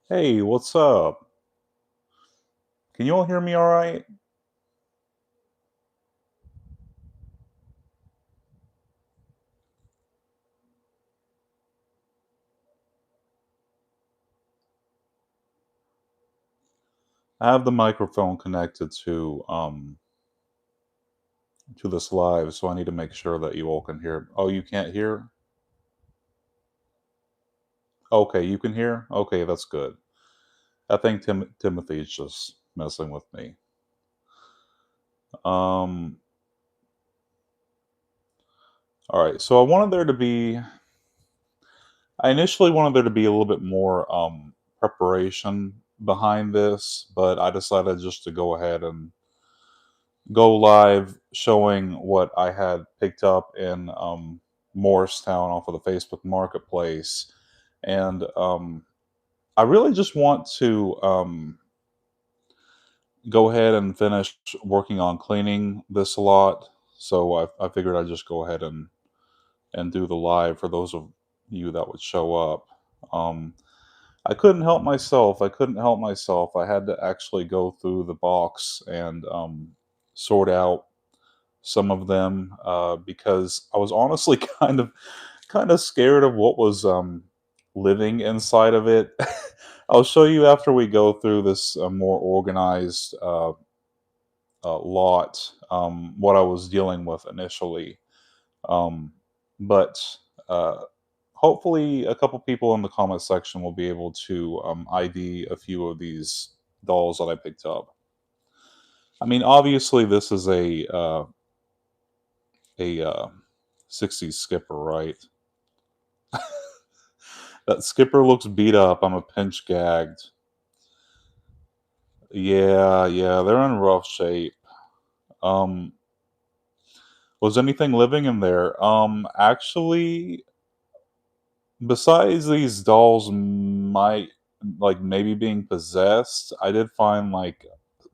Hey, what's up? Can you all hear me all right? I have the microphone connected to this live, so I need to make sure that you all can hear. Oh, you can't hear? Okay, you can hear? Okay, that's good. I think Timothy's just messing with me. Um, all right, so I initially wanted there to be a little bit more preparation behind this, but I decided just to go ahead and go live showing what I had picked up in Morristown off of the Facebook Marketplace. And I really just want to go ahead and finish working on cleaning this lot. So I figured I'd just go ahead and do the live for those of you that would show up. Um, I couldn't help myself. I couldn't help myself. I had to actually go through the box and sort out some of them because I was honestly kind of scared of what was living inside of it. I'll show you after we go through this more organized lot what I was dealing with initially. Um, but uh, hopefully, a couple people in the comment section will be able to ID a few of these dolls that I picked up. I mean, obviously, this is a 60s skipper, right? That skipper looks beat up. I'm a pinch gagged. Yeah, yeah, they're in rough shape. Um, was anything living in there? Actually, besides these dolls might like maybe being possessed, I did find like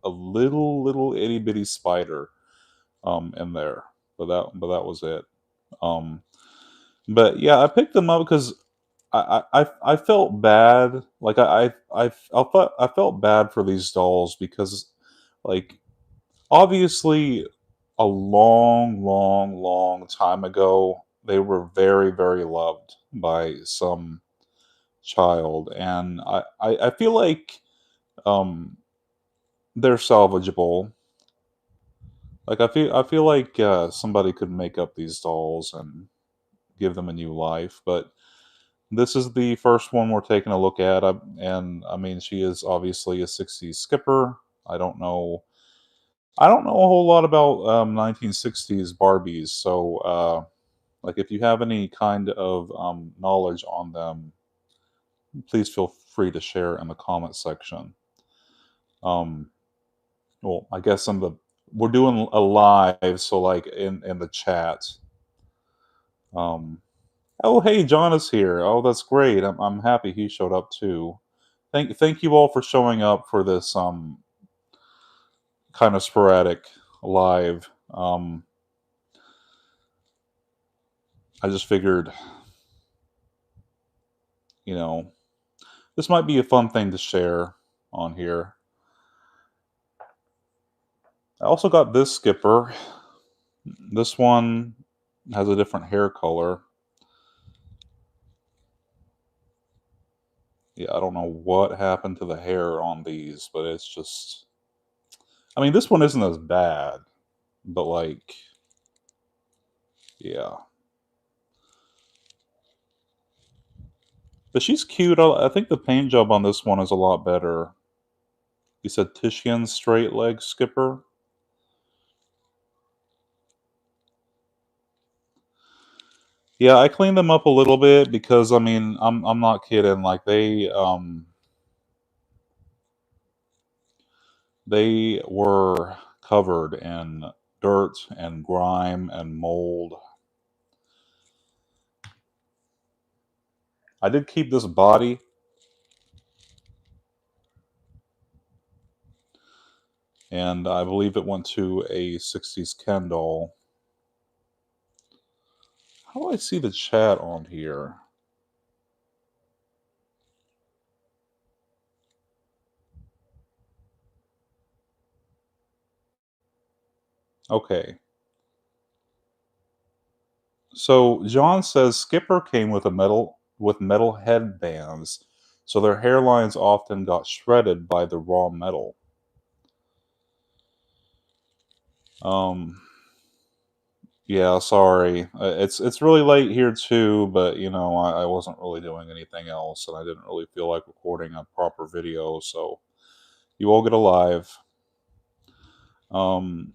a little itty bitty spider in there. But that was it. Um but yeah, I picked them up because I felt bad. Like I felt bad for these dolls because like obviously a long time ago they were very loved by some child, and I feel like um they're salvageable. Like I feel like somebody could make up these dolls and give them a new life, but this is the first one we're taking a look at, and I mean, she is obviously a '60s skipper. I don't know. I don't know a whole lot about 1960s Barbies, so like if you have any kind of knowledge on them, please feel free to share in the comment section. Um, well, I guess in the we're doing a live, so like in the chat. Um, oh, hey, John is here. Oh, that's great. I'm happy he showed up too. Thank you all for showing up for this kind of sporadic live. I just figured, you know, this might be a fun thing to share on here. I also got this skipper. This one has a different hair color. Yeah, I don't know what happened to the hair on these, but it's just. I mean, this one isn't as bad, but like, yeah. But she's cute. I think the paint job on this one is a lot better. You said Titian straight leg skipper. Yeah, I cleaned them up a little bit because I mean, I'm not kidding. Like they were covered in dirt and grime and mold. I did keep this body, and I believe it went to a '60s Ken doll. How do I see the chat on here? Okay. So John says Skipper came with metal headbands, so their hairlines often got shredded by the raw metal. Um, yeah, sorry. It's really late here too, but I wasn't really doing anything else, and I didn't really feel like recording a proper video, so you all get a live.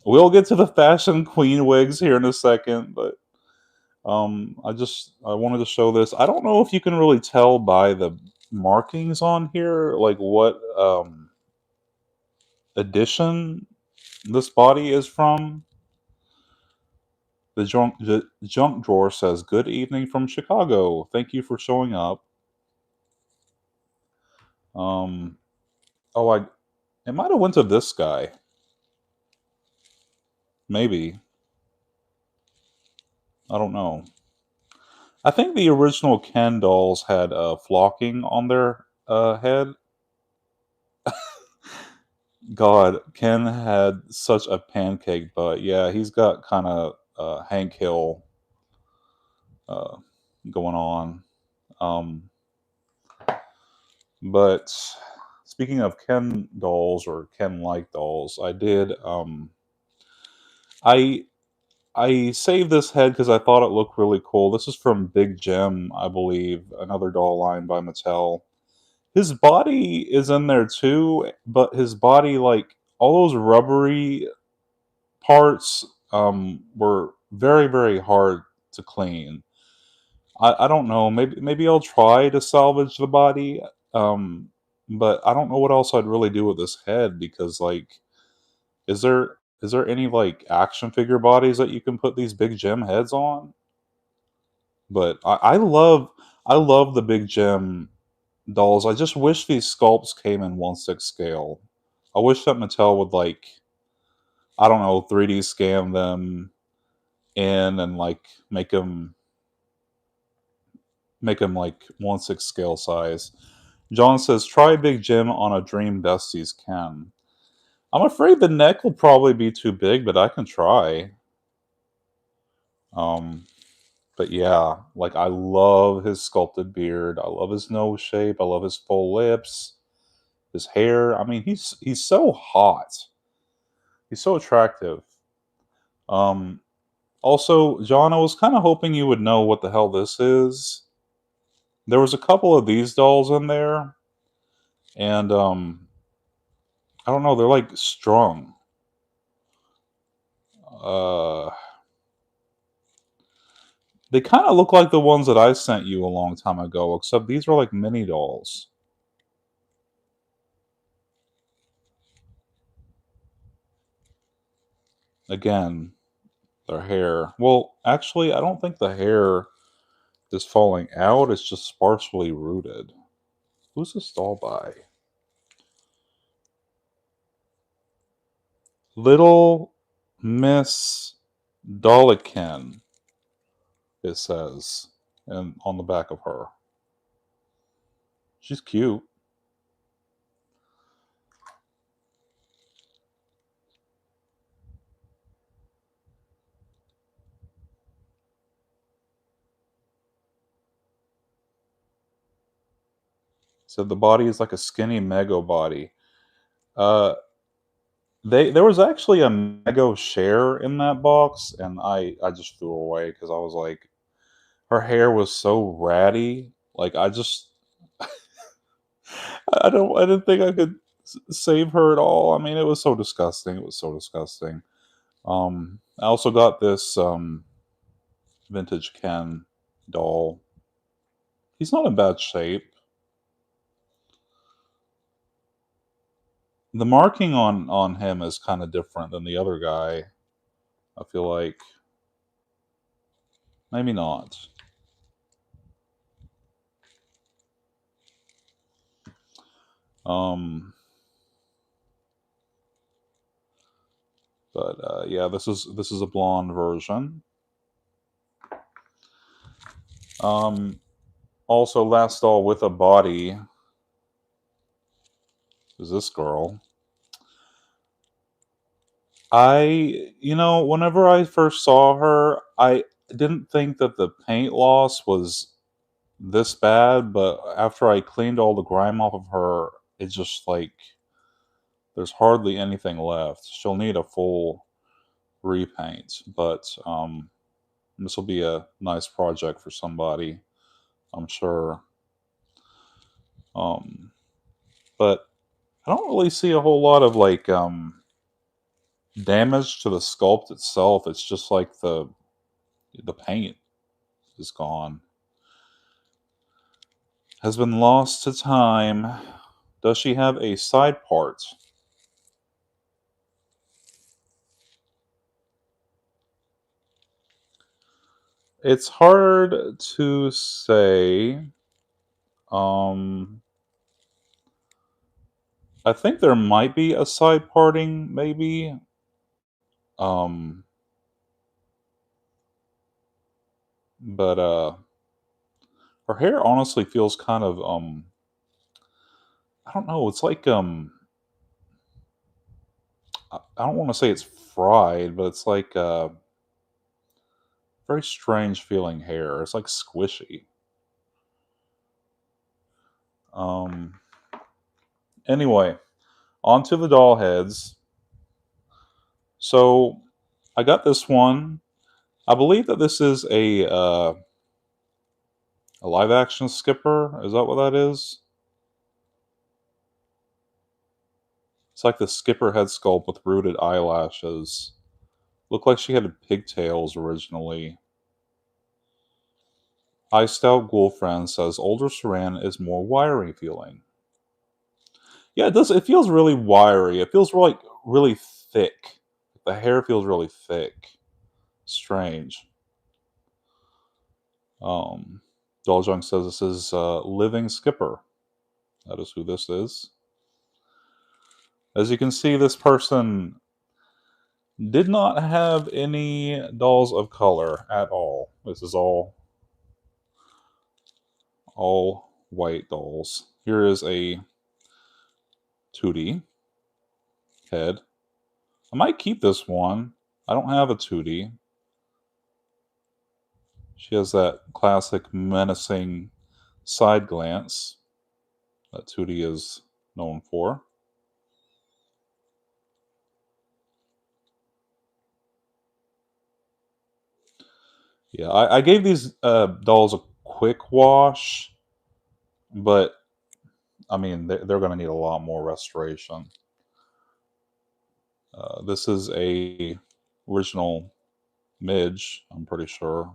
We'll get to the fashion queen wigs here in a second, but I wanted to show this. I don't know if you can really tell by the markings on here, like what edition this body is from. The junk drawer says, "Good evening from Chicago. Thank you for showing up." Um, oh, it might have went to this guy. Maybe, I don't know. I think the original Ken dolls had flocking on their head. God, Ken had such a pancake butt. Yeah, he's got kind of Hank Hill uh, going on. Um, but speaking of Ken dolls or Ken like dolls, I I saved this head because I thought it looked really cool. This is from Big Jim, I believe, another doll line by Mattel. His body is in there too, but his body, like all those rubbery parts, were very, very hard to clean. I don't know. Maybe I'll try to salvage the body, um, but I don't know what else I'd really do with this head because, like, is there any like action figure bodies that you can put these Big Jim heads on? But I love the Big Jim dolls. I just wish these sculpts came in 1/6 scale. I wish that Mattel would, like, I don't know, 3D scan them in and like make them like 1/6 scale size. John says, "Try Big Jim on a Dream Besties Ken." I'm afraid the neck will probably be too big, but I can try. Um, but yeah, like I love his sculpted beard. I love his nose shape. I love his full lips, his hair. I mean, he's so hot. He's so attractive. Um, Also, John, I was kind of hoping you would know what the hell this is. There was a couple of these dolls in there, and I don't know, they're like strung. Uh, they kind of look like the ones that I sent you a long time ago, except these are like mini dolls. Again, their hair. Well, actually, I don't think the hair is falling out. It's just sparsely rooted. Who's this doll by? Little Miss Dollikin, it says, and on the back of her. She's cute. So the body is like a skinny Mego body. Uh, there was actually a Mego share in that box, and I just threw away because I was like, her hair was so ratty. Like I didn't think I could save her at all. I mean, it was so disgusting. It was so disgusting. I also got this vintage Ken doll. He's not in bad shape. The marking on him is kind of different than the other guy. I feel like maybe not. Um, but yeah, this is a blonde version. Um, Also, last doll with a body is this girl. whenever I first saw her, I didn't think that the paint loss was this bad, but after I cleaned all the grime off of her, it's just like there's hardly anything left. She'll need a full repaint, but this will be a nice project for somebody, I'm sure. Um, but I don't really see a whole lot of like damage to the sculpt itself. It's just like the paint is gone. Has been lost to time. Does she have a side part? It's hard to say. Um, I think there might be a side parting, maybe. Um, but her hair honestly feels kind of I don't know. It's like I don't want to say it's fried, but it's like very strange feeling hair. It's like squishy. Um, anyway, onto the doll heads. So I got this one. I believe that this is a live action Skipper. Is that what that is? It's like the Skipper head sculpt with rooted eyelashes. Looked like she had pigtails originally. Iced Out Ghoulfriend says older Saran is more wiry feeling. Yeah, it does. It feels really wiry. It feels like really thick. The hair feels really thick. Strange. Um, Doljung says this is Living Skipper. That is who this is. As you can see, this person did not have any dolls of color at all. This is all white dolls. Here is a Tootie head. I might keep this one. I don't have a Tootie. She has that classic menacing side glance that Tootie is known for. Yeah, I gave these dolls a quick wash, but I mean they're going to need a lot more restoration. This is a original Midge, I'm pretty sure,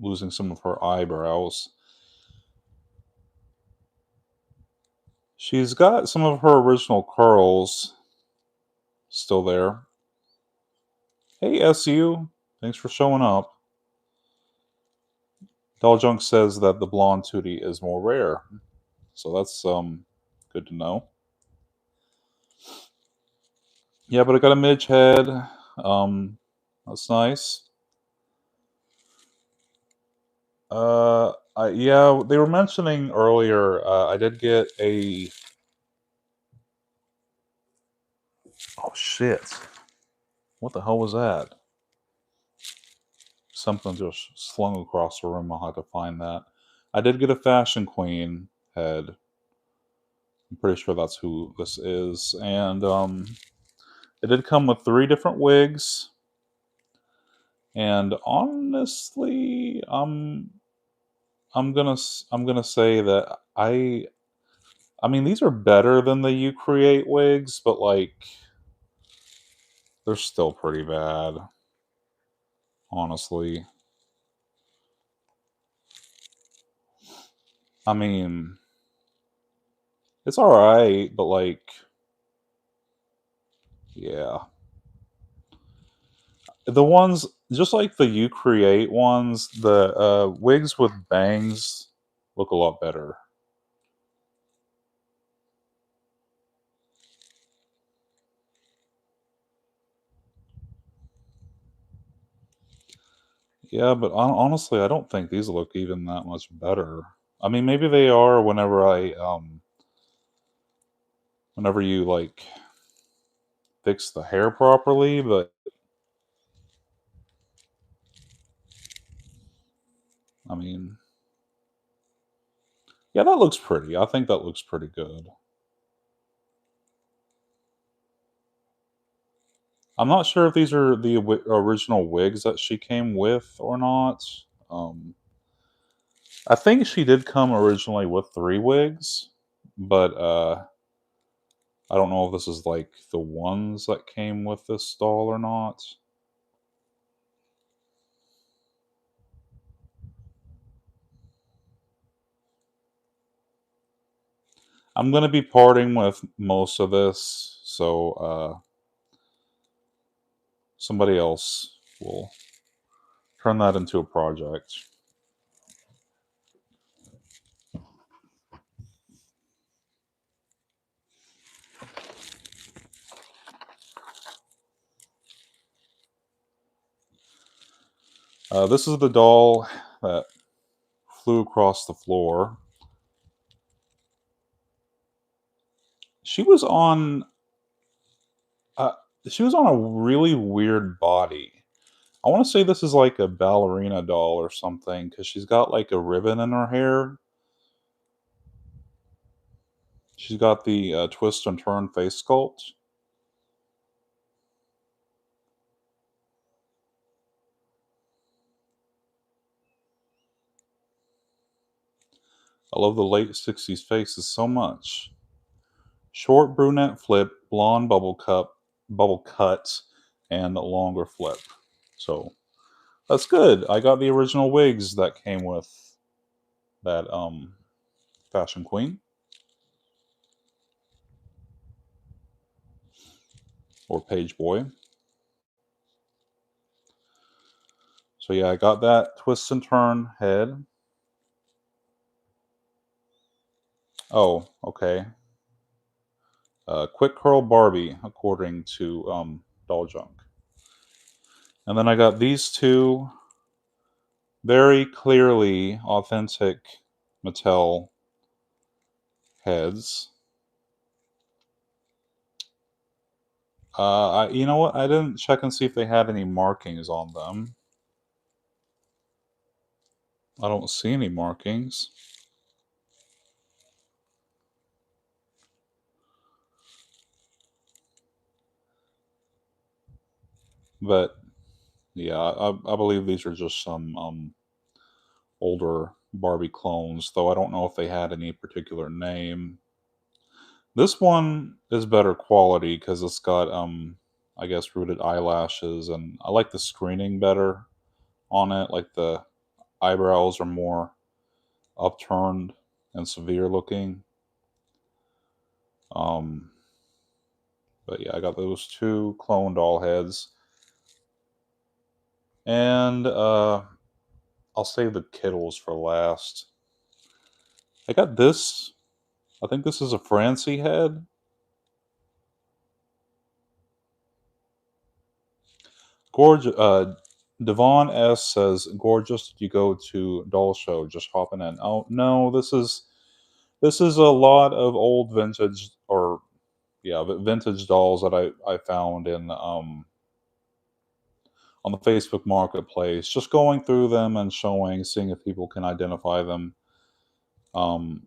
losing some of her eyebrows. She's got some of her original curls still there. Hey, SU, thanks for showing up. Daljunk says that the blonde Tootie is more rare, so that's good to know. Yeah, but I got a midge head. That's nice. Yeah, they were mentioning earlier. I did get a. Oh shit! What the hell was that? Something just slung across the room. I'll have to find that. I did get a Fashion Queen head. I'm pretty sure that's who this is, and it did come with 3 different wigs. And honestly, I'm gonna say that I mean these are better than the You Create wigs, but like they're still pretty bad, honestly. I mean, it's all right, but like, yeah, the ones just like the You Create ones, the wigs with bangs look a lot better. Yeah, but honestly, I don't think these look even that much better. I mean, maybe they are whenever you like fix the hair properly, but I mean, yeah, that looks pretty. I think that looks pretty good. I'm not sure if these are the original wigs that she came with or not. Um, I think she did come originally with 3 wigs, but, I don't know if this is, like, the ones that came with this doll or not. I'm gonna be parting with most of this, so, somebody else will turn that into a project. This is the doll that flew across the floor. She was on uh, she was on a really weird body. I wanna say this is like a ballerina doll or something because 'cause she's got, like, a ribbon in her hair. She's got the, twist and turn face sculpt. I love the late '60s faces so much. Short brunette flip, blonde bubble cut, and longer flip. So, that's good. I got the original wigs that came with that, Fashion Queen or Page Boy. So, yeah, I got that twist and turn head. Oh, okay. Quick curl Barbie, according to, Doll Junk. And then I got these 2 very clearly authentic Mattel heads. You know what? I didn't check and see if they had any markings on them. I don't see any markings. But yeah, I believe these are just some older Barbie clones, though I don't know if they had any particular name. This one is better quality because it's got I guess rooted eyelashes, and I like the screening better on it. Like the eyebrows are more upturned and severe looking. Um, but yeah, I got those 2 clone doll heads, and I'll save the Kiddles for last. I got this. I think this is a Francie head. Gorgeous. Devon S says, "Gorgeous. Did you go to doll show? Just hopping in." Oh no, this is a lot of old vintage or yeah, vintage dolls that I found in on the Facebook Marketplace. Just going through them and showing, seeing if people can identify them. Um,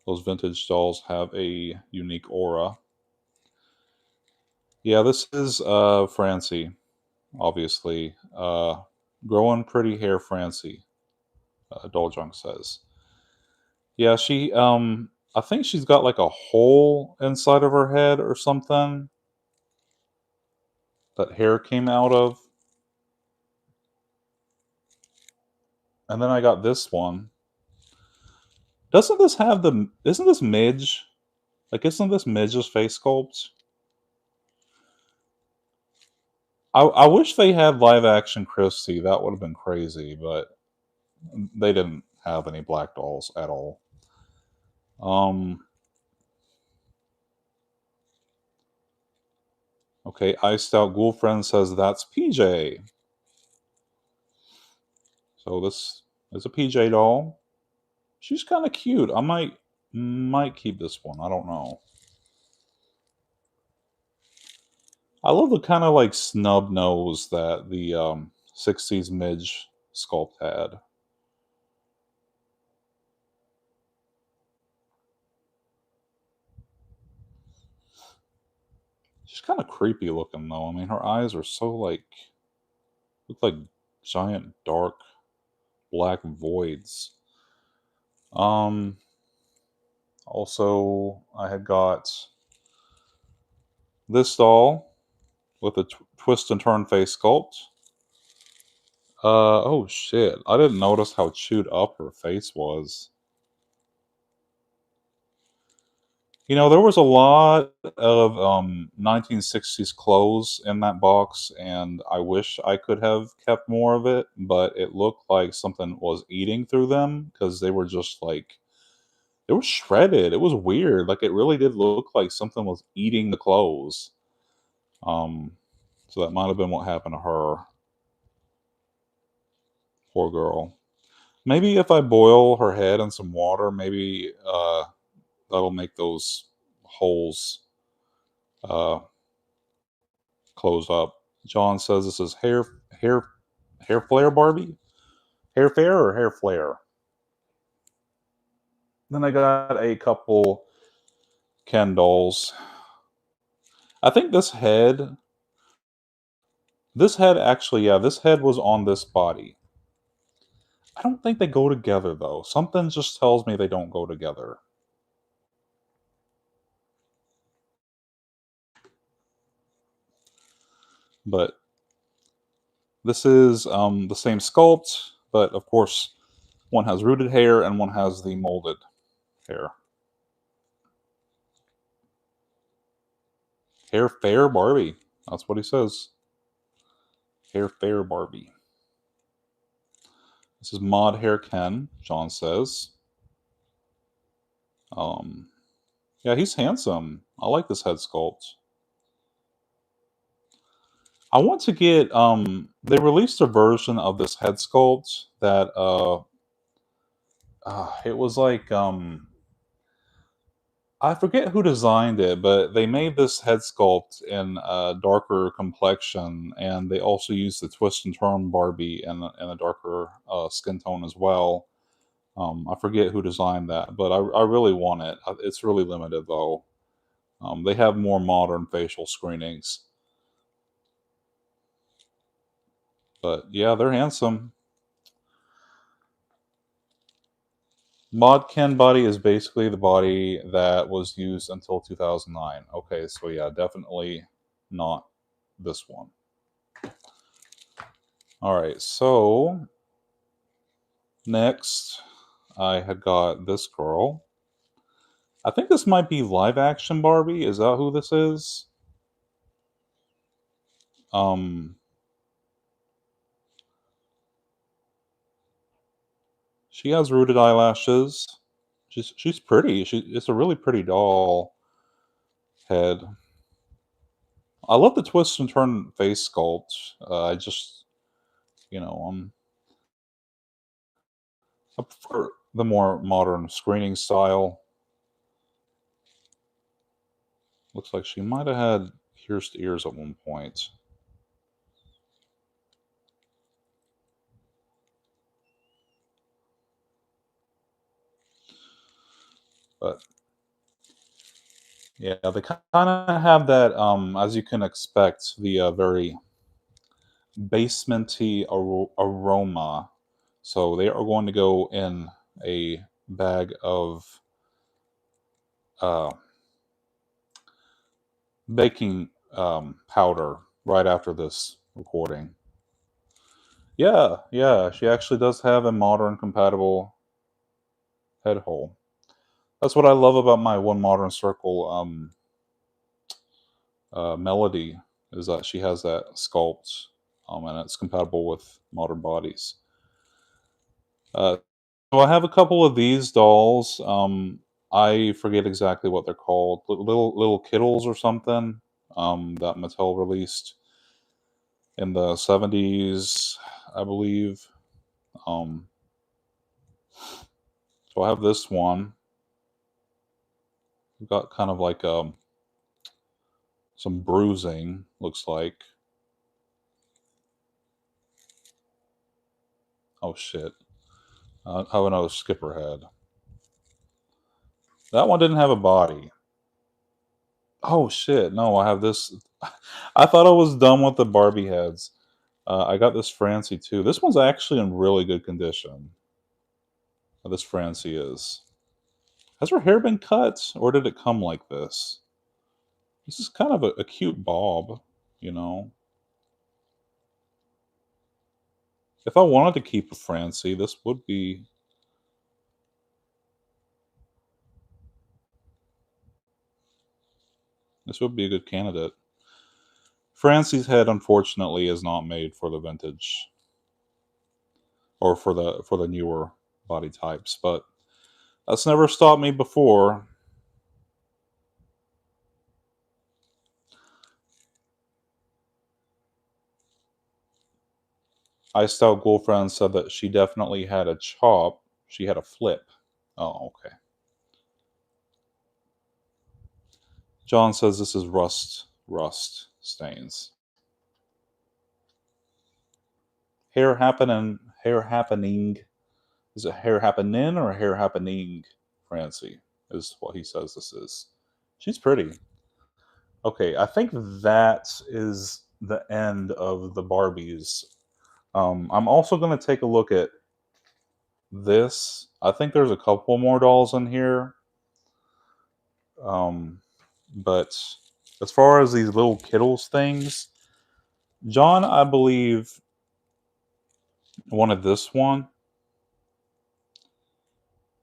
those vintage dolls have a unique aura. Yeah, this is Francie, obviously. Growing pretty hair Francie, Doll Junk says. Yeah, she I think she's got like a hole inside of her head or something that hair came out of. And then I got this one. Doesn't this have the isn't this Midge? Like isn't this Midge's face sculpt? I wish they had live action Christie. That would have been crazy, but they didn't have any black dolls at all. Um, okay, Iced Out Ghoul Friend says that's PJ. So this is a PJ doll. She's kind of cute. I might keep this one. I don't know. I love the kind of like snub nose that the 60s midge sculpt had. She's kind of creepy looking though. I mean, her eyes are so like look like giant dark black voids. Um, Also, I had got this doll with a twist and turn face sculpt. Oh shit! I didn't notice how chewed up her face was. You know, there was a lot of 1960s clothes in that box, and I wish I could have kept more of it, but it looked like something was eating through them because they were just like they were shredded. It was weird. Like it really did look like something was eating the clothes. Um, so that might have been what happened to her. Poor girl. Maybe if I boil her head in some water, maybe that'll make those holes uh, close up. John says this is hair flare Barbie, hair fair or hair flare. Then I got a couple Ken dolls. I think this head actually, yeah, this head was on this body. I don't think they go together though. Something just tells me they don't go together. But this is the same sculpt, but of course, one has rooted hair and one has the molded hair. Hair fair Barbie. That's what he says. Hair fair Barbie. This is mod hair Ken, John says. Um, yeah, he's handsome. I like this head sculpt. I want to get they released a version of this head sculpt that it was like I forget who designed it, but they made this head sculpt in a darker complexion, and they also used the twist and turn Barbie in a darker skin tone as well. I forget who designed that, but I really want it. It's really limited though. They have more modern facial screenings, but yeah, they're handsome. Mod Ken body is basically the body that was used until 2009. Okay, so yeah, definitely not this one. All right, so next I had got this girl. I think this might be live action Barbie. Is that who this is? Um, she has rooted eyelashes. She's pretty. It's a really pretty doll head. I love the twist and turn face sculpt. I just you know I prefer the more modern screening style. Looks like she might have had pierced ears at one point. But yeah, they kind of have that, as you can expect, the very basementy aroma. So they are going to go in a bag of uh, baking powder right after this recording. Yeah, yeah, she actually does have a modern compatible head hole. That's what I love about my One Modern Circle melody is that she has that sculpt, and it's compatible with modern bodies. Uh, so I have a couple of these dolls. I forget exactly what they're called, little Kiddles or something. That Mattel released in the 70s, I believe. Um, so I have this one. We've got kind of like a Some bruising, looks like. Oh shit. How another skipper head. That one didn't have a body. Oh shit, no, I have this. I thought I was done with the Barbie heads. I got this Francie too. This one's actually in really good condition. This Francie is. Has her hair been cut, or did it come like this? This is kind of a cute bob, you know. If I wanted to keep a Francie, this would be a good candidate. Francie's head, unfortunately, is not made for the vintage or for the newer body types, but that's never stopped me before. Iced Out Girlfriend said that she definitely had a chop. She had a flip. Oh, okay. John says this is rust stains. Hair happening. Is it hair happening or hair happening? Francie is what he says this is. She's pretty. Okay, I think that is the end of the Barbies. I'm also going to take a look at this. I think there's a couple more dolls in here. Um, but as far as these little Kiddles things, John, I believe, wanted this one.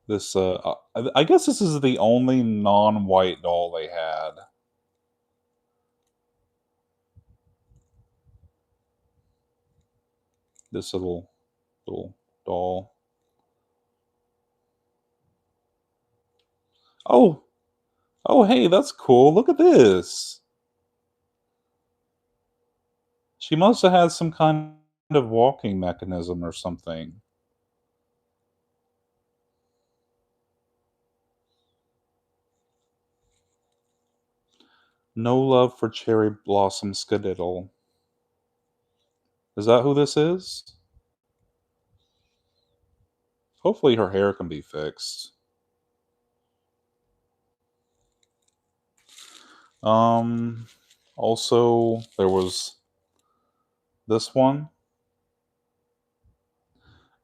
This, I guess this is the only non-white doll they had. This little doll. Oh, oh, hey, that's cool. Look at this. She must have had some kind of walking mechanism or something. No love for Cherry Blossom Skadiddle. Is that who this is? Hopefully her hair can be fixed. Um, Also, there was this one.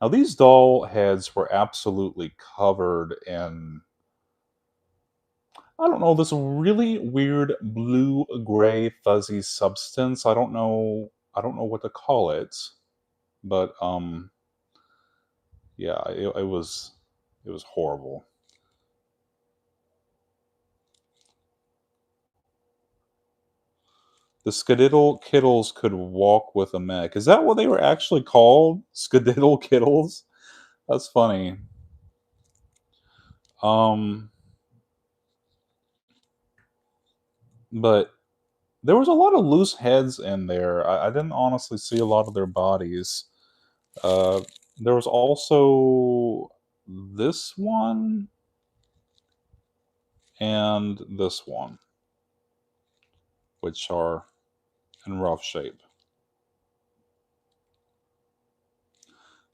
Now, these doll heads were absolutely covered in, I don't know, this really weird blue gray fuzzy substance. I don't know what to call it, but yeah, it was horrible. The Skadiddle Kiddles could walk with a mech. Is that what they were actually called? Skadiddle Kiddles? That's funny. Um, but there was a lot of loose heads in there. I didn't honestly see a lot of their bodies. Uh, there was also this one and this one, which are in rough shape.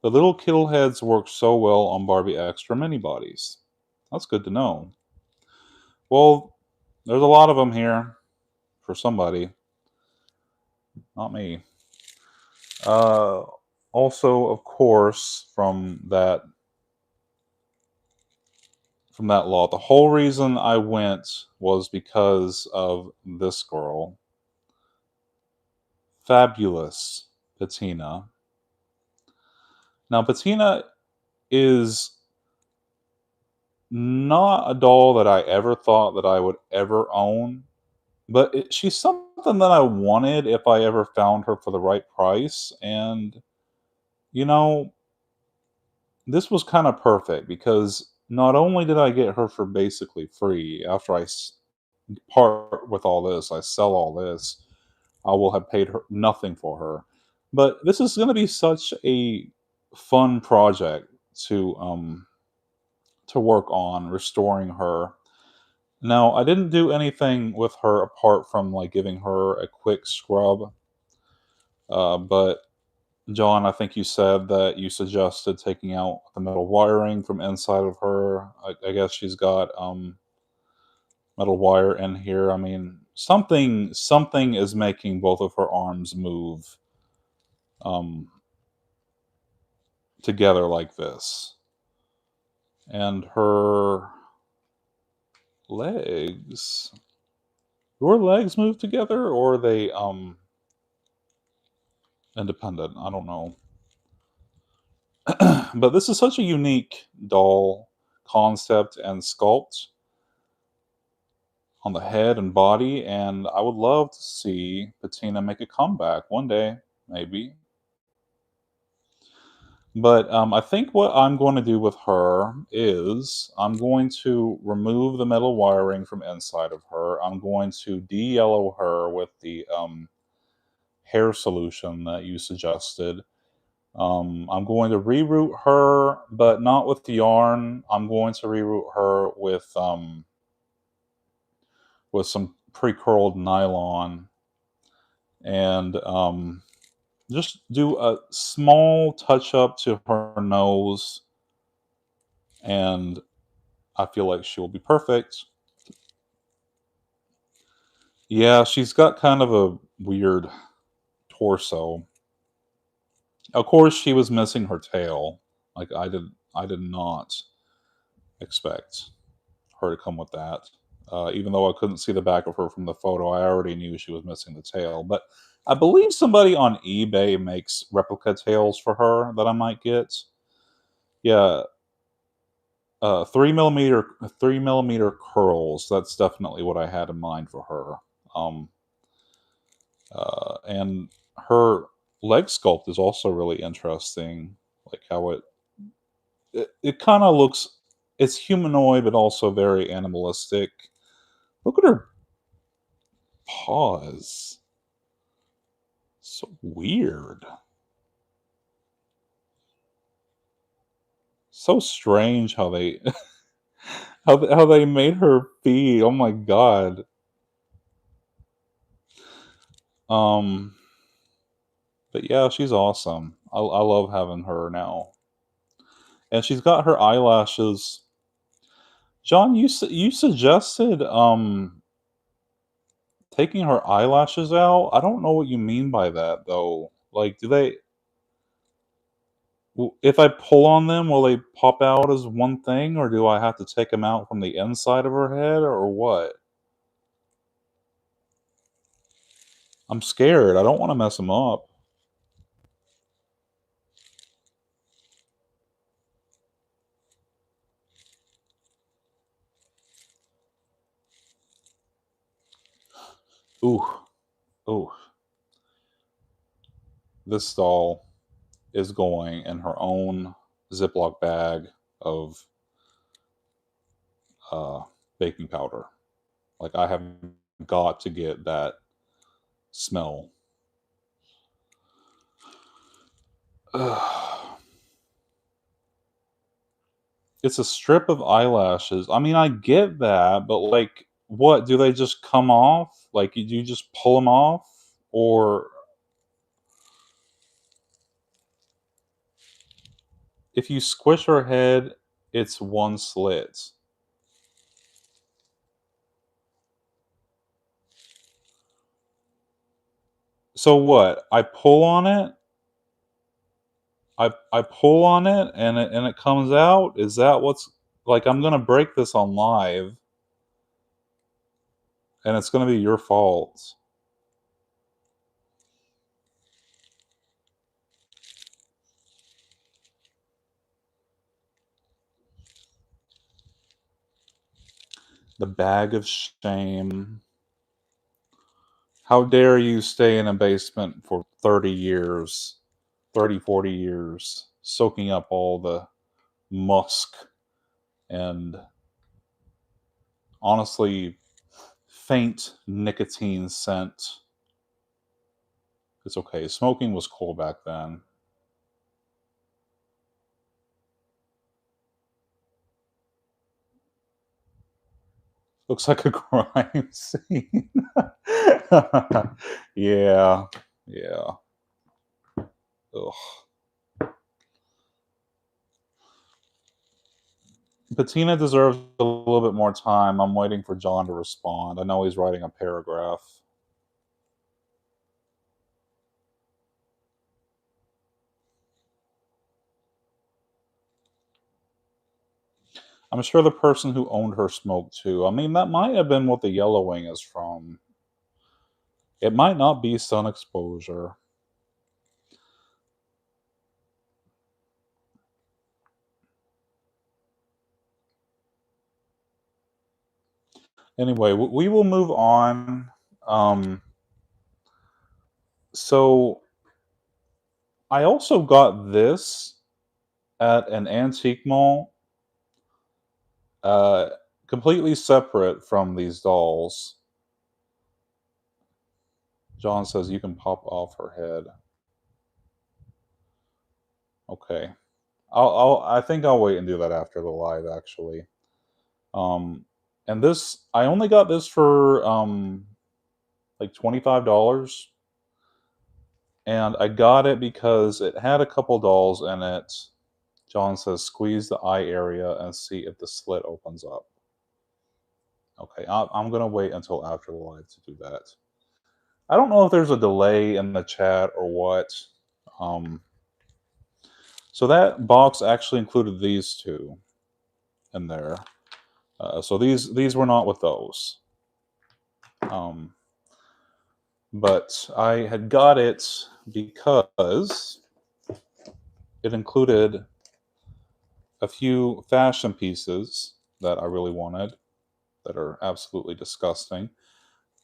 The little Kittle heads work so well on Barbie Extra mini bodies. That's good to know. Well, there's a lot of them here for somebody, not me. Uh, Also, of course, from that lot, the whole reason I went was because of this girl, fabulous Patina. Now, Patina is not a doll that I ever thought that I would ever own, but she's something that I wanted if I ever found her for the right price. And you know, this was kind of perfect because not only did I get her for basically free after part with all this, I sell all this, I will have paid her nothing for her. But this is going to be such a fun project to work on restoring her. Now, I didn't do anything with her apart from like giving her a quick scrub. But John, I think you said that you suggested taking out the metal wiring from inside of her. I guess she's got metal wire in here. I mean, something is making both of her arms move um, together like this, and her legs. Do her legs move together, or are they independent? I don't know. But this is such a unique doll concept and sculpt on the head and body, and I would love to see Patina make a comeback one day, maybe. But I think what I'm going to do with her is I'm going to remove the metal wiring from inside of her. I'm going to de-yellow her with the hair solution that you suggested. I'm going to reroute her, but not with the yarn. I'm going to reroute her with some pre-curled nylon, and just do a small touch up to her nose, and I feel like she will be perfect. Yeah, she's got kind of a weird torso. Of course, she was missing her tail. Like I did not expect her to come with that. Even though I couldn't see the back of her from the photo, I already knew she was missing the tail. But I believe somebody on eBay makes replica tails for her that I might get. Yeah, 3 millimeter curls. That's definitely what I had in mind for her. Um, and her leg sculpt is also really interesting. Like how it kind of looks. It's humanoid, but also very animalistic. Look at her paws. So weird. So strange how they how they made her feet. Oh my god. Um, but yeah, she's awesome. I love having her now, and she's got her eyelashes. John, you suggested taking her eyelashes out. I don't know what you mean by that though. Like, do they? If I pull on them, will they pop out as one thing, or do I have to take them out from the inside of her head, or what? I'm scared. I don't want to mess them up. Ooh, ooh. This doll is going in her own Ziploc bag of uh, baking powder. Like I have got to get that smell. Ugh. It's a strip of eyelashes. I mean, I get that, but like, what do they just come off? Like, you just pull them off, or if you squish her head, it's one slit. So what? I pull on it. I pull on it, and it comes out. Is that what's like? I'm gonna break this on live, and it's gonna be your fault. The bag of shame. How dare you stay in a basement for 30 years, 30, 40 years, soaking up all the musk and honestly faint nicotine scent. It's okay. Smoking was cool back then. Looks like a crime scene. Yeah, yeah. Ugh. Patina deserves a little bit more time. I'm waiting for John to respond. I know he's writing a paragraph. I'm sure the person who owned her smoked too. I mean, that might have been what the yellowing is from. It might not be sun exposure. Anyway, we will move on. Um, so I also got this at an antique mall, uh, completely separate from these dolls. John says you can pop off her head. Okay, I think I'll wait and do that after the live actually. Um, and this I only got this for like $25, and I got it because it had a couple dolls in it. John says squeeze the eye area and see if the slit opens up. Okay, I'm gonna wait until after the live to do that. I don't know if there's a delay in the chat or what. Um, so that box actually included these two in there. So these were not with those. Um, but I had got it because it included a few fashion pieces that I really wanted that are absolutely disgusting.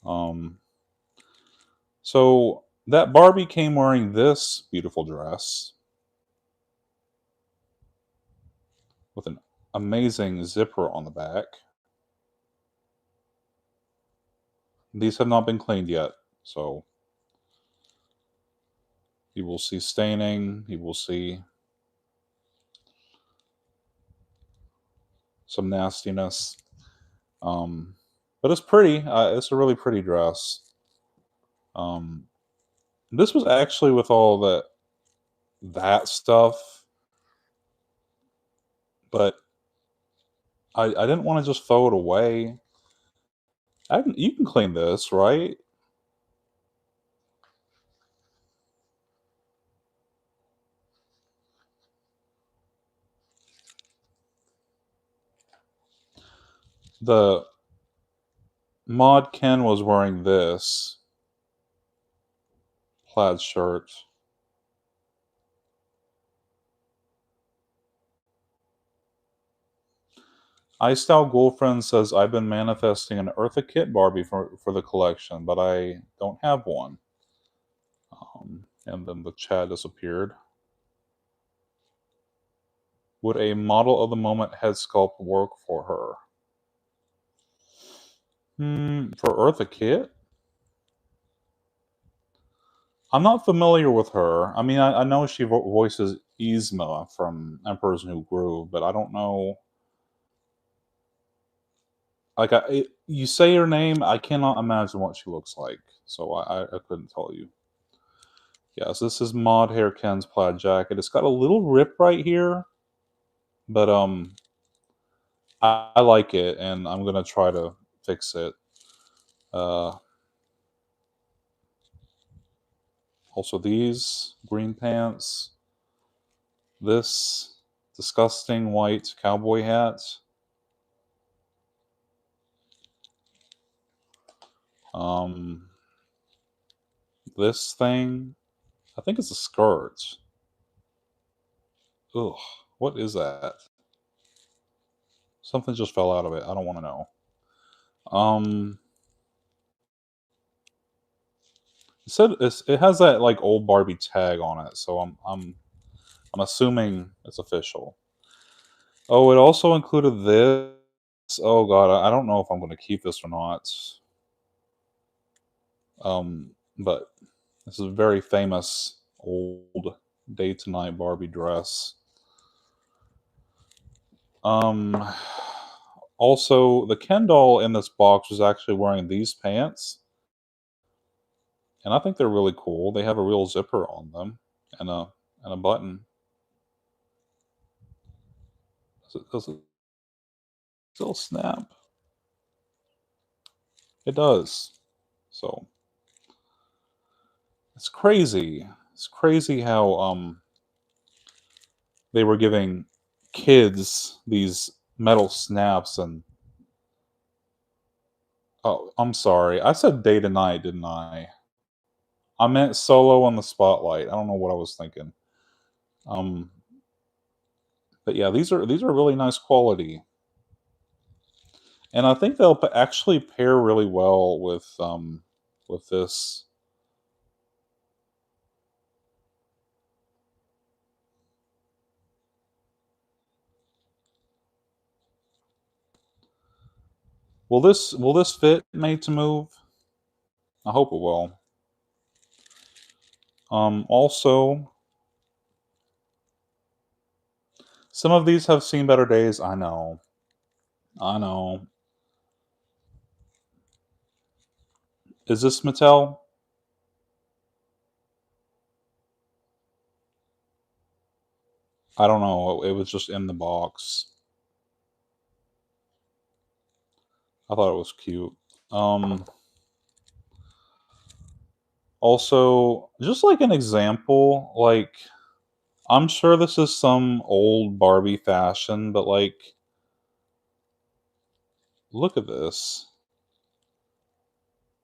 Um, so that Barbie came wearing this beautiful dress with an amazing zipper on the back. These have not been cleaned yet, so you will see staining, you will see some nastiness. Um, but it's pretty. It's a really pretty dress. Um, this was actually with all that stuff, but I didn't want to just throw it away. You can clean this, right? The Mod Ken was wearing this plaid shirt. iStyle Girlfriend says I've been manifesting an Eartha Kitt Barbie for the collection, but I don't have one. And then the chat disappeared. Would a model of the moment head sculpt work for her? For Eartha Kitt? I'm not familiar with her. I mean, I know she voices Yzma from Emperor's New Groove, but I don't know. Like, you say her name, I cannot imagine what she looks like, so I couldn't tell you. Yes, this is Mod Hair Ken's plaid jacket. It's got a little rip right here, but I like it, and I'm gonna try to fix it. Uh, Also, these green pants, this disgusting white cowboy hat, um, this thing. I think it's a skirt. Ugh, what is that? Something just fell out of it. I don't want to know. Um, it has that like old Barbie tag on it, so I'm assuming it's official. Oh, it also included this. Oh god, I don't know if I'm going to keep this or not. But this is a very famous old day to night Barbie dress. Um, Also, the Ken doll in this box was actually wearing these pants, and I think they're really cool. They have a real zipper on them and a button. Does it still snap? It does. So it's crazy. It's crazy how they were giving kids these metal snaps and oh, I'm sorry. I said day to night, didn't I? I meant solo on the spotlight. I don't know what I was thinking. Um, but yeah, these are really nice quality, and I think they'll actually pair really well with this. Will this fit Made to Move? I hope it will. Also, some of these have seen better days. I know. I know. Is this Mattel? I don't know. It was just in the box. I thought it was cute. Um, Also, just like an example, like I'm sure this is some old Barbie fashion, but like, look at this.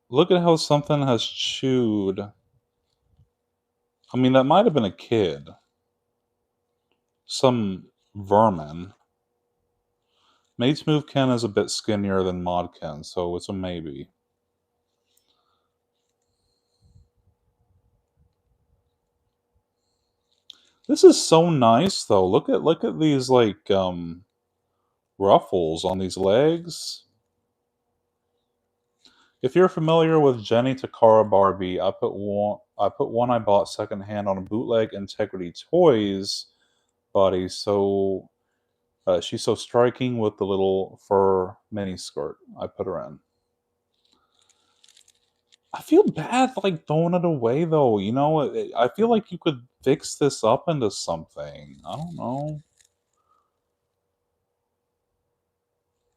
Look at how something has chewed. I mean, that might have been a kid, some vermin. Mate's Move Ken is a bit skinnier than Mod Ken, so it's a maybe. This is so nice though. Look at these like ruffles on these legs. If you're familiar with Jenny Takara Barbie, I put one I bought secondhand on a bootleg Integrity Toys body. So she's so striking with the little fur mini skirt I put her in. I feel bad like throwing it away though. I feel like you could fix this up into something. I don't know.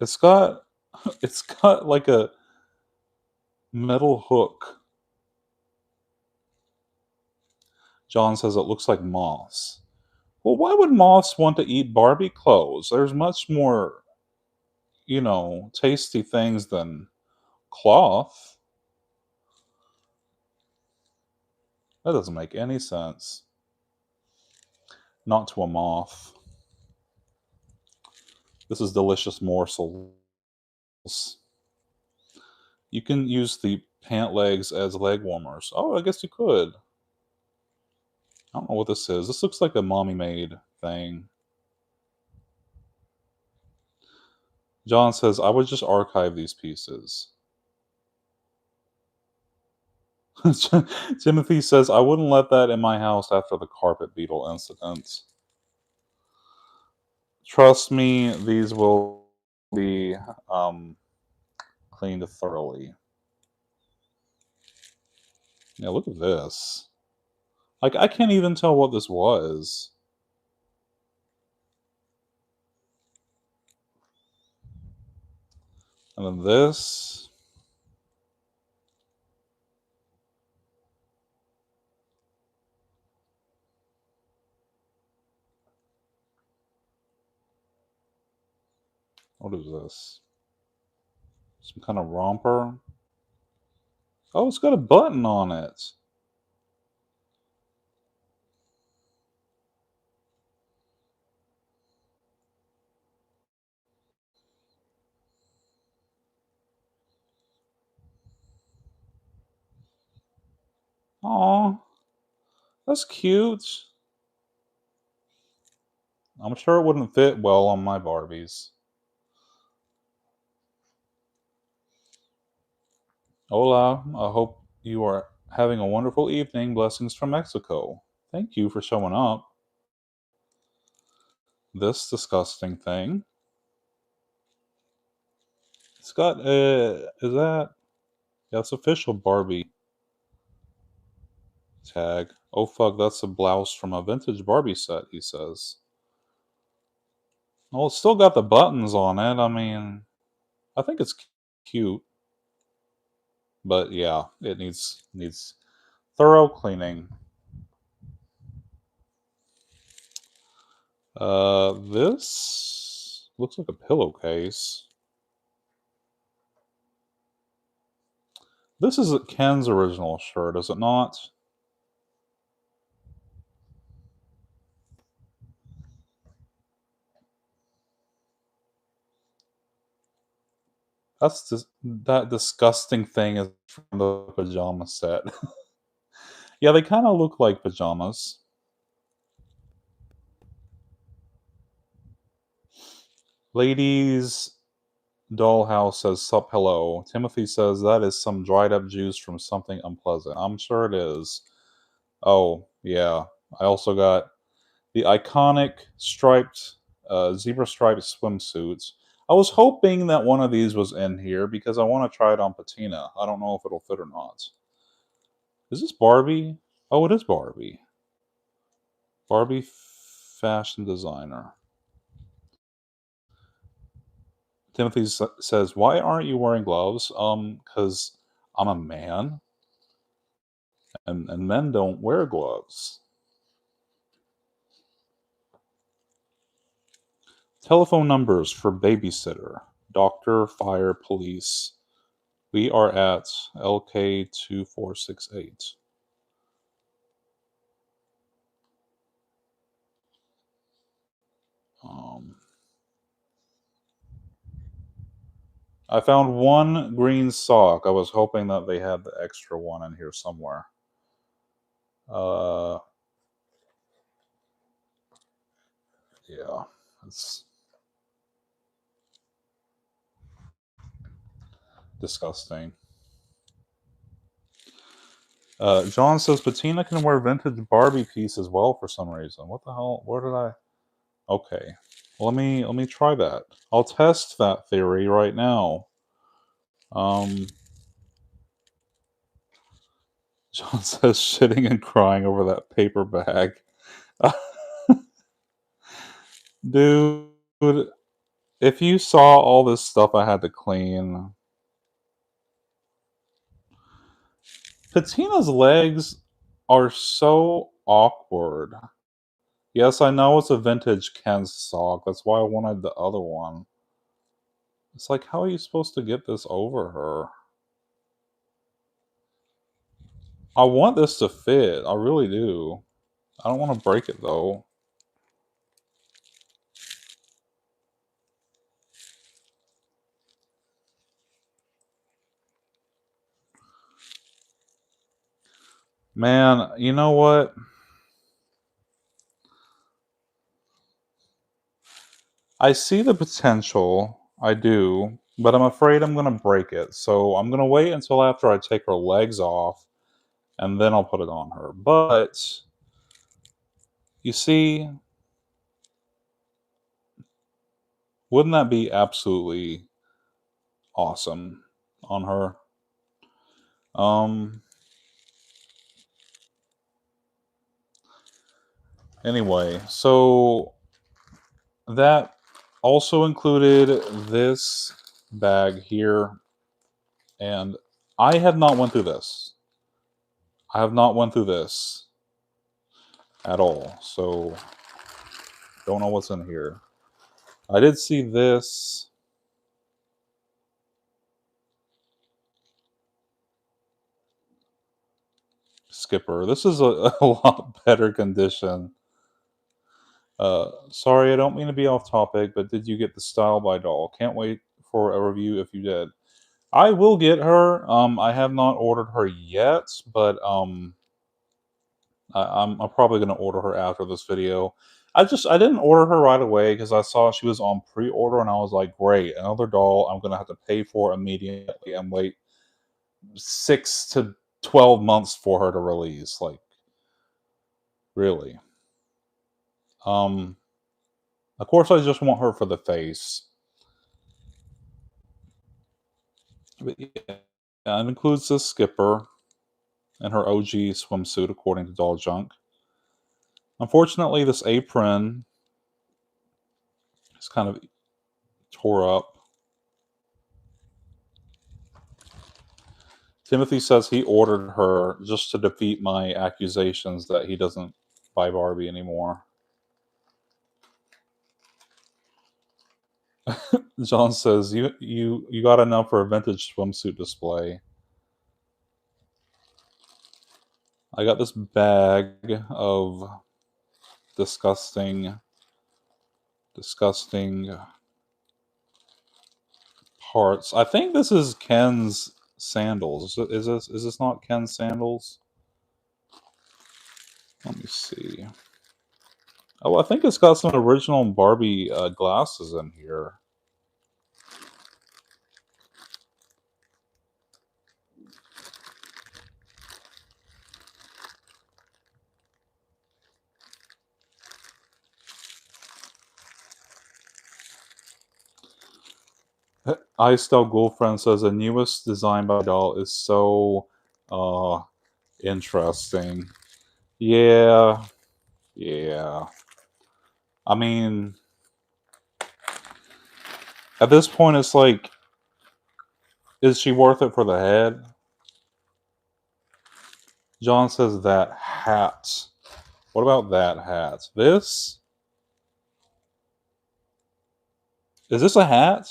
It's got it's got like a metal hook. John says it looks like moss. Well, why would moths want to eat Barbie clothes? There's much more, tasty things than cloth. That doesn't make any sense. Not to a moth. This is delicious morsels. You can use the pant legs as leg warmers. Oh, I guess you could. I don't know what this is. This looks like a mommy made thing. John says, I would just archive these pieces. Timothy says, I wouldn't let that in my house after the carpet beetle incident. Trust me, these will be um, cleaned thoroughly. Yeah, look at this. Like, I can't even tell what this was. And then this. What is this? Some kind of romper? Oh, it's got a button on it. Aw, that's cute. I'm sure it wouldn't fit well on my Barbies. Hola, I hope you are having a wonderful evening. Blessings from Mexico. Thank you for showing up. This disgusting thing. It's got is that yeah, it's official Barbie tag. Oh fuck, that's a blouse from a vintage Barbie set, he says. Well, it's still got the buttons on it. I mean, I think it's cute, but yeah, it needs thorough cleaning. This looks like a pillowcase. This is Ken's original shirt, is it not? That's just that disgusting thing is from the pajama set. Yeah, they kind of look like pajamas. Ladies Dollhouse says sup hello. Timothy says that is some dried up juice from something unpleasant. I'm sure it is. Oh, yeah. I also got the iconic striped zebra striped swimsuits. I was hoping that one of these was in here because I want to try it on Patina. I don't know if it'll fit or not. Is this Barbie? Oh, it is Barbie. Barbie fashion designer. Timothy says, "Why aren't you wearing gloves?" Because I'm a man, and men don't wear gloves. Telephone numbers for babysitter, doctor, fire, police. We are at LK2468. Um, I found one green sock. I was hoping that they had the extra one in here somewhere. Uh, yeah, it's disgusting. John says Patina can wear vintage Barbie piece as well for some reason. What the hell? Where did I? Okay, let me try that. I'll test that theory right now. Um, John says shitting and crying over that paper bag. Dude, if you saw all this stuff I had to clean, Patina's legs are so awkward. Yes, I know it's a vintage Ken sock. That's why I wanted the other one. It's like, how are you supposed to get this over her? I want this to fit. I really do. I don't want to break it though. Man, you know what? I see the potential. I do. But I'm afraid I'm going to break it. So I'm going to wait until after I take her legs off and then I'll put it on her. But you see, wouldn't that be absolutely awesome on her? Um anyway, so that also included this bag here, and I have not went through this. I have not went through this at all. So don't know what's in here. I did see this skipper. This is a lot better condition. Sorry, I don't mean to be off topic, but did you get the Style by doll? Can't wait for a review if you did. I will get her. I have not ordered her yet, but I'm probably gonna order her after this video. I didn't order her right away because I saw she was on pre-order and I was like, great, another doll I'm gonna have to pay for immediately and wait 6 to 12 months for her to release. Like, really. Um, of course, I just want her for the face. But yeah, it includes the skipper and her OG swimsuit, according to Doll Junk. Unfortunately, this apron is kind of tore up. Timothy says he ordered her just to defeat my accusations that he doesn't buy Barbie anymore. John says you got enough for a vintage swimsuit display. I got this bag of disgusting parts. I think this is Ken's sandals. Is this not Ken's sandals? Let me see. Oh, I think it's got some original Barbie glasses in here. iStyle Girlfriend says the newest design by doll is so uh interesting. Yeah, yeah. I mean, at this point, it's like, is she worth it for the head? John says that hat. What about that hat? This? Is this a hat?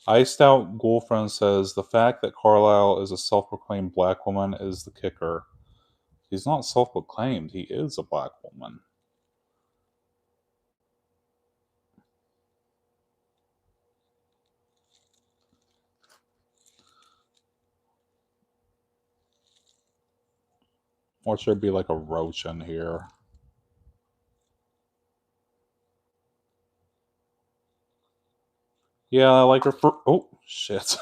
Iced Out Girlfriend says the fact that Carlisle is a self proclaimed black woman is the kicker. He's not self proclaimed, he is a black woman. Or should be like a roach in here. Yeah, I like her for. Oh, shit.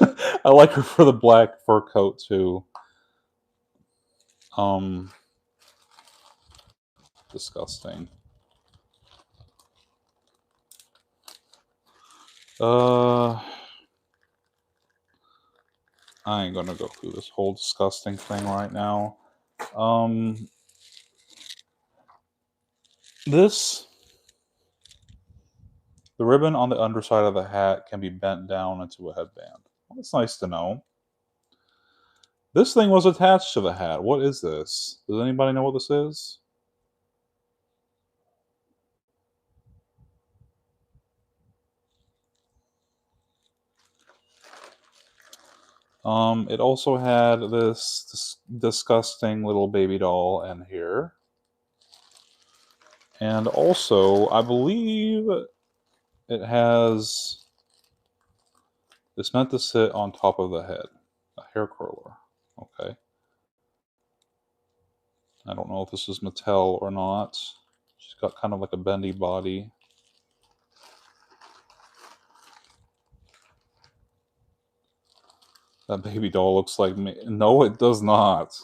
I like her for the black fur coat, too. Um, Disgusting. I ain't gonna go through this whole disgusting thing right now. Um, this. The ribbon on the underside of the hat can be bent down into a headband. Well, that's nice to know. This thing was attached to the hat. What is this? Does anybody know what this is? It also had this disgusting little baby doll in here. And also, I believe it has. It's meant to sit on top of the head. A hair curler. Okay. I don't know if this is Mattel or not. She's got kind of like a bendy body. That baby doll looks like me. No, it does not.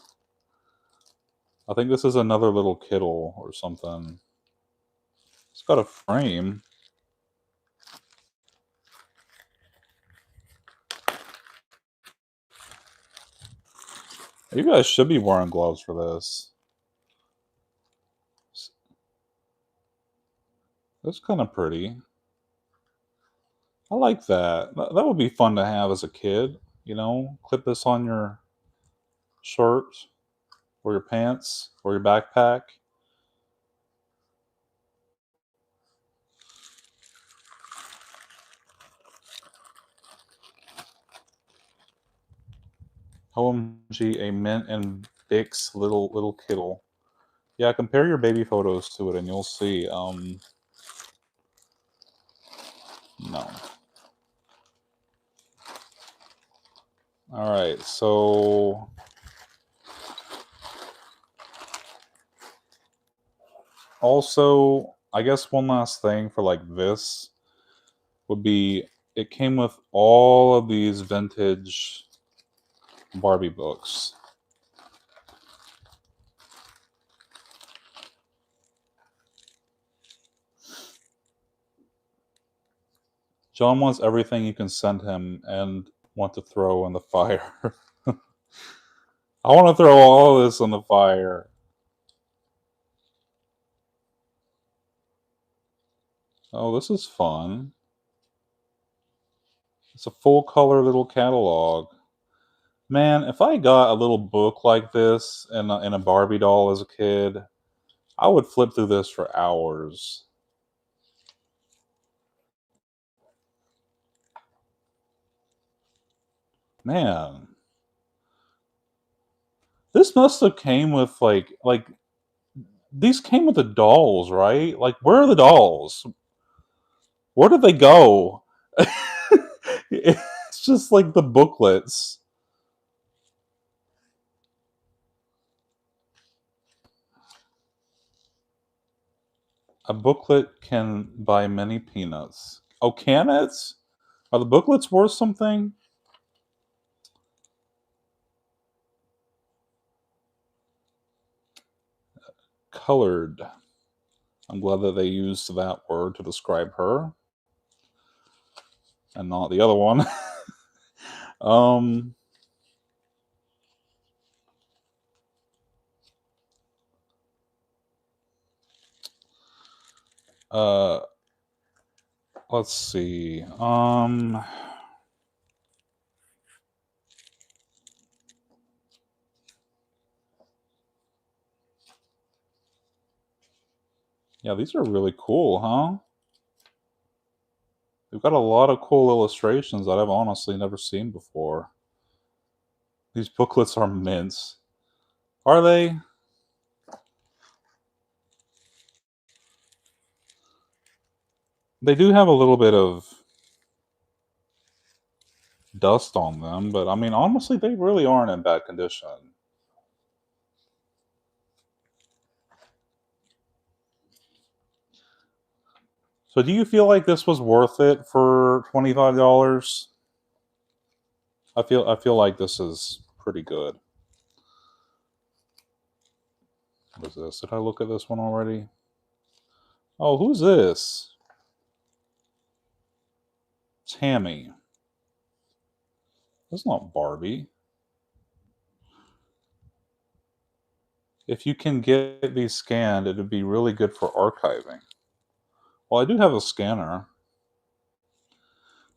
I think this is another little Kiddle or something. It's got a frame. You guys should be wearing gloves for this. That's kind of pretty. I like that. That would be fun to have as a kid. Clip this on your shirt or your pants or your backpack. OMG, a Mint and Bix little Kittle. Yeah, compare your baby photos to it and you'll see. No. All right, so also, I guess one last thing for like this would be it came with all of these vintage Barbie books. John wants everything you can send him and want to throw in the fire. I want to throw all of this in the fire. Oh, this is fun. It's a full color little catalog. Man, if I got a little book like this and a Barbie doll as a kid, I would flip through this for hours. Man, this must have came with like these came with the dolls, right? Like, where are the dolls? Where did they go? It's just like the booklets. A booklet can buy many peanuts. Oh, can it? Are the booklets worth something? Colored. I'm glad that they used that word to describe her and not the other one. um, uh, let's see. Yeah, these are really cool, huh? They've got a lot of cool illustrations that I've honestly never seen before. These booklets are mints. Are they? They do have a little bit of dust on them, but I mean, honestly, they really aren't in bad condition. So, do you feel like this was worth it for $25? I feel like this is pretty good. What is this? Did I look at this one already? Oh, who's this? Tammy. That's not Barbie. If you can get these scanned, it would be really good for archiving. Well, I do have a scanner.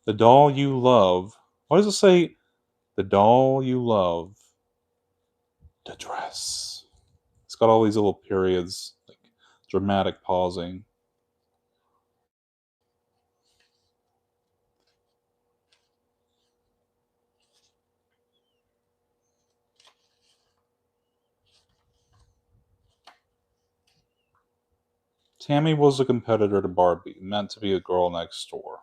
The doll you love. Why does it say the doll you love? The dress. It's got all these little periods, like dramatic pausing. Tammy was a competitor to Barbie, meant to be a girl next door.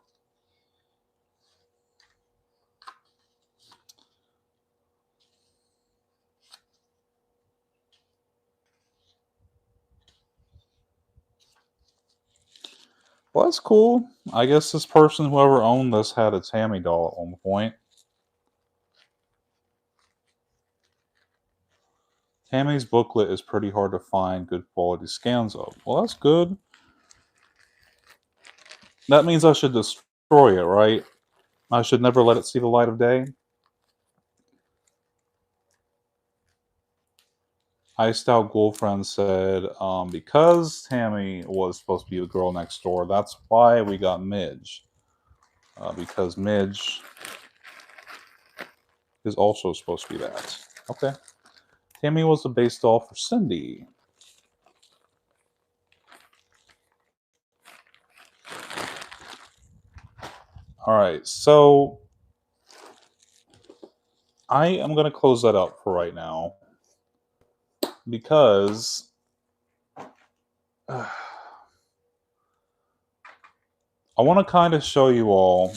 Well, that's cool. I guess this person, whoever owned this, had a Tammy doll at one point. Tammy's booklet is pretty hard to find good quality scans of. Well, that's good. That means I should destroy it, right? I should never let it see the light of day. Iced Out Girlfriend said, because Tammy was supposed to be the girl next door, that's why we got Midge. Because Midge is also supposed to be that. Okay. Tammy was the base doll for Cindy. All right, so I am going to close that up for right now because I want to kind of show you all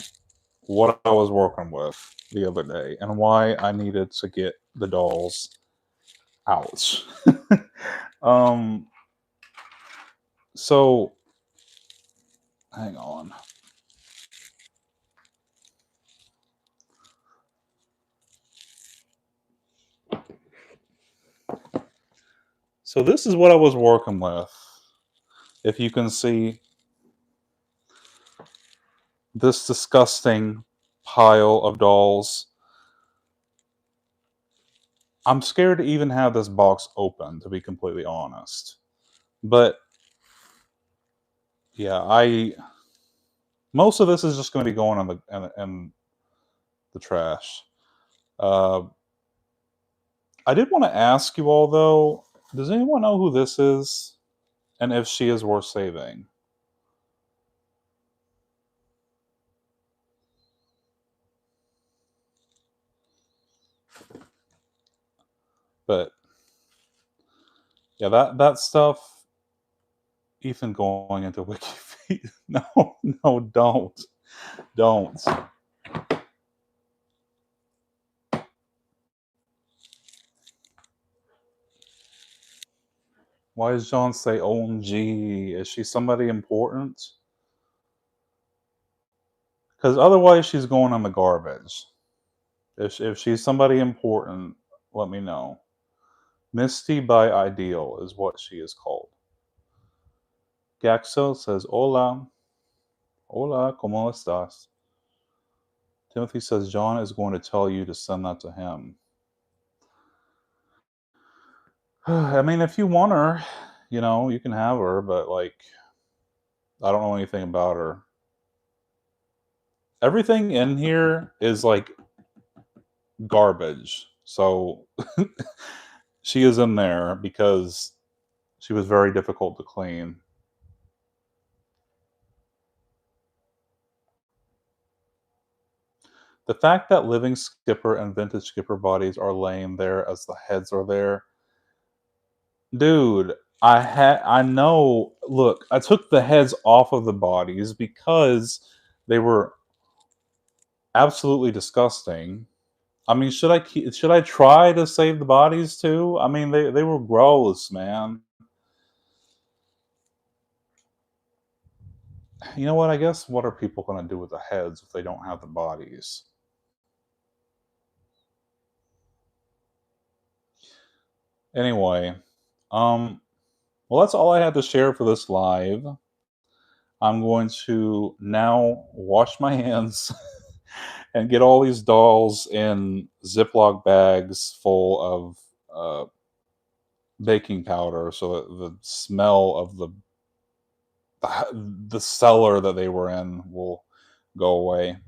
what I was working with the other day and why I needed to get the dolls out. um, so hang on. So this is what I was working with. If you can see, this disgusting pile of dolls. I'm scared to even have this box open, to be completely honest. But yeah, I most of this is just going to be going in the trash. Uh, I did want to ask you all though. Does anyone know who this is, and if she is worth saving? But yeah, that stuff. Ethan going into Wikifeed. No, no, don't. Why does John say OMG? Is she somebody important? Because otherwise, she's going on the garbage. If she's somebody important, let me know. Misty by Ideal is what she is called. Gaxo says, Hola. Hola, ¿cómo estás? Timothy says, John is going to tell you to send that to him. I mean, if you want her, you can have her, but like, I don't know anything about her. Everything in here is like garbage. So she is in there because she was very difficult to clean. The fact that living Skipper and vintage Skipper bodies are laying there as the heads are there, dude. I know. Look, I took the heads off of the bodies because they were absolutely disgusting. I mean, should I try to save the bodies too? I mean, they were gross, man. You know what? I guess what are people going to do with the heads if they don't have the bodies? Anyway, um, well, that's all I had to share for this live. I'm going to now wash my hands and get all these dolls in Ziploc bags full of baking powder so that the smell of the cellar that they were in will go away.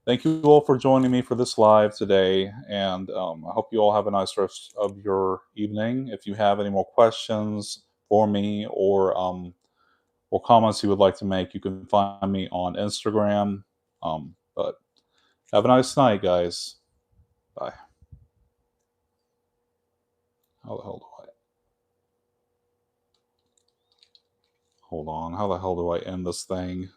Thank you all for joining me for this live today, and I hope you all have a nice rest of your evening. If you have any more questions for me or comments you would like to make, you can find me on Instagram. But have a nice night, guys. Bye. How the hell do I hold on? How the hell do I end this thing?